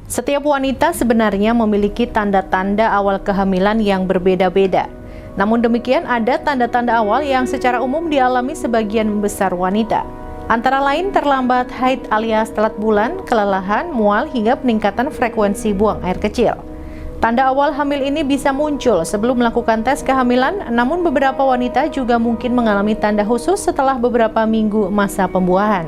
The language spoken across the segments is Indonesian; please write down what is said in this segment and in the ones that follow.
Setiap wanita sebenarnya memiliki tanda-tanda awal kehamilan yang berbeda-beda. Namun demikian, ada tanda-tanda awal yang secara umum dialami sebagian besar wanita. Antara lain terlambat haid alias telat bulan, kelelahan, mual, hingga peningkatan frekuensi buang air kecil. Tanda awal hamil ini bisa muncul sebelum melakukan tes kehamilan, namun beberapa wanita juga mungkin mengalami tanda khusus setelah beberapa minggu masa pembuahan.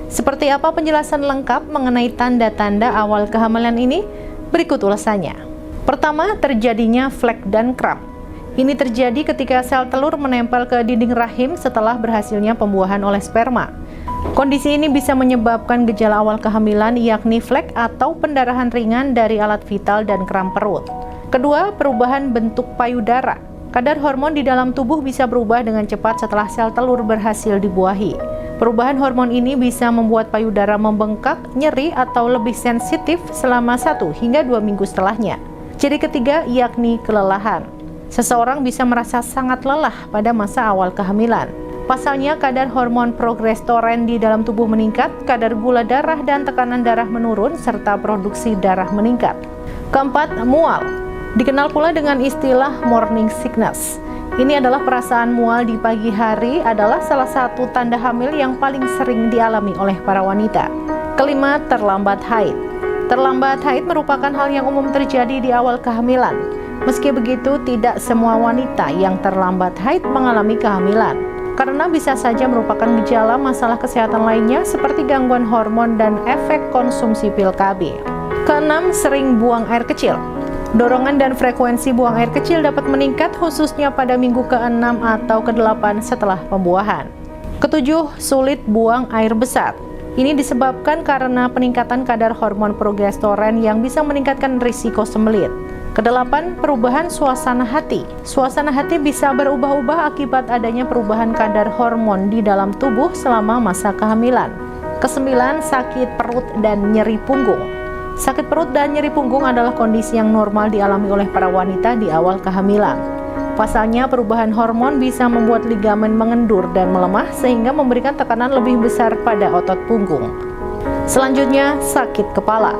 Seperti apa penjelasan lengkap mengenai tanda-tanda awal kehamilan ini? Berikut ulasannya. Pertama, terjadinya flek dan kram. Ini terjadi ketika sel telur menempel ke dinding rahim setelah berhasilnya pembuahan oleh sperma. Kondisi ini bisa menyebabkan gejala awal kehamilan, yakni flek atau pendarahan ringan dari alat vital dan kram perut. Kedua, perubahan bentuk payudara. Kadar hormon di dalam tubuh bisa berubah dengan cepat setelah sel telur berhasil dibuahi. Perubahan hormon ini bisa membuat payudara membengkak, nyeri, atau lebih sensitif selama 1 hingga 2 minggu setelahnya. Ciri ketiga yakni kelelahan. Seseorang bisa merasa sangat lelah pada masa awal kehamilan. Pasalnya, kadar hormon progesteron di dalam tubuh meningkat, kadar gula darah dan tekanan darah menurun, serta produksi darah meningkat. Keempat, mual. Dikenal pula dengan istilah morning sickness. Ini adalah perasaan mual di pagi hari adalah salah satu tanda hamil yang paling sering dialami oleh para wanita. Kelima, terlambat haid. Terlambat haid merupakan hal yang umum terjadi di awal kehamilan. Meski begitu, tidak semua wanita yang terlambat haid mengalami kehamilan, karena bisa saja merupakan gejala masalah kesehatan lainnya seperti gangguan hormon dan efek konsumsi pil KB. Keenam, sering buang air kecil. Dorongan dan frekuensi buang air kecil dapat meningkat khususnya pada minggu ke-6 atau ke-8 setelah pembuahan. Ketujuh, sulit buang air besar. Ini disebabkan karena peningkatan kadar hormon progesteron yang bisa meningkatkan risiko sembelit. Kedelapan, perubahan suasana hati. Suasana hati bisa berubah-ubah akibat adanya perubahan kadar hormon di dalam tubuh selama masa kehamilan. Kesembilan, sakit perut dan nyeri punggung. Sakit perut dan nyeri punggung adalah kondisi yang normal dialami oleh para wanita di awal kehamilan. Pasalnya, perubahan hormon bisa membuat ligamen mengendur dan melemah sehingga memberikan tekanan lebih besar pada otot punggung. Selanjutnya, sakit kepala.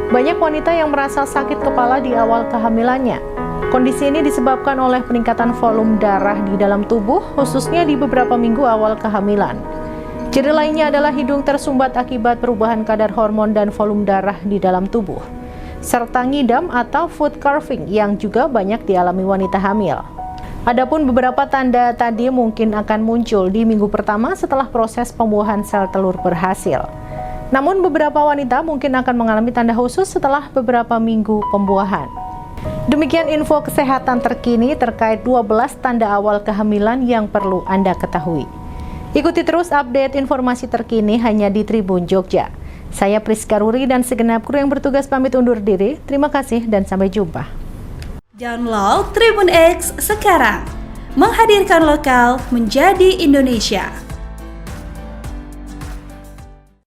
Banyak wanita yang merasa sakit kepala di awal kehamilannya. Kondisi ini disebabkan oleh peningkatan volume darah di dalam tubuh, khususnya di beberapa minggu awal kehamilan. Ciri lainnya adalah hidung tersumbat akibat perubahan kadar hormon dan volume darah di dalam tubuh, serta ngidam atau food coughing yang juga banyak dialami wanita hamil. Adapun beberapa tanda tadi mungkin akan muncul di minggu pertama setelah proses pembuahan sel telur berhasil. Namun beberapa wanita mungkin akan mengalami tanda khusus setelah beberapa minggu pembuahan. Demikian info kesehatan terkini terkait 12 tanda awal kehamilan yang perlu Anda ketahui. Ikuti terus update informasi terkini hanya di Tribun Jogja. Saya Priska Ruri dan segenap kru yang bertugas pamit undur diri. Terima kasih dan sampai jumpa. Download Tribun X sekarang. Menghadirkan lokal menjadi Indonesia.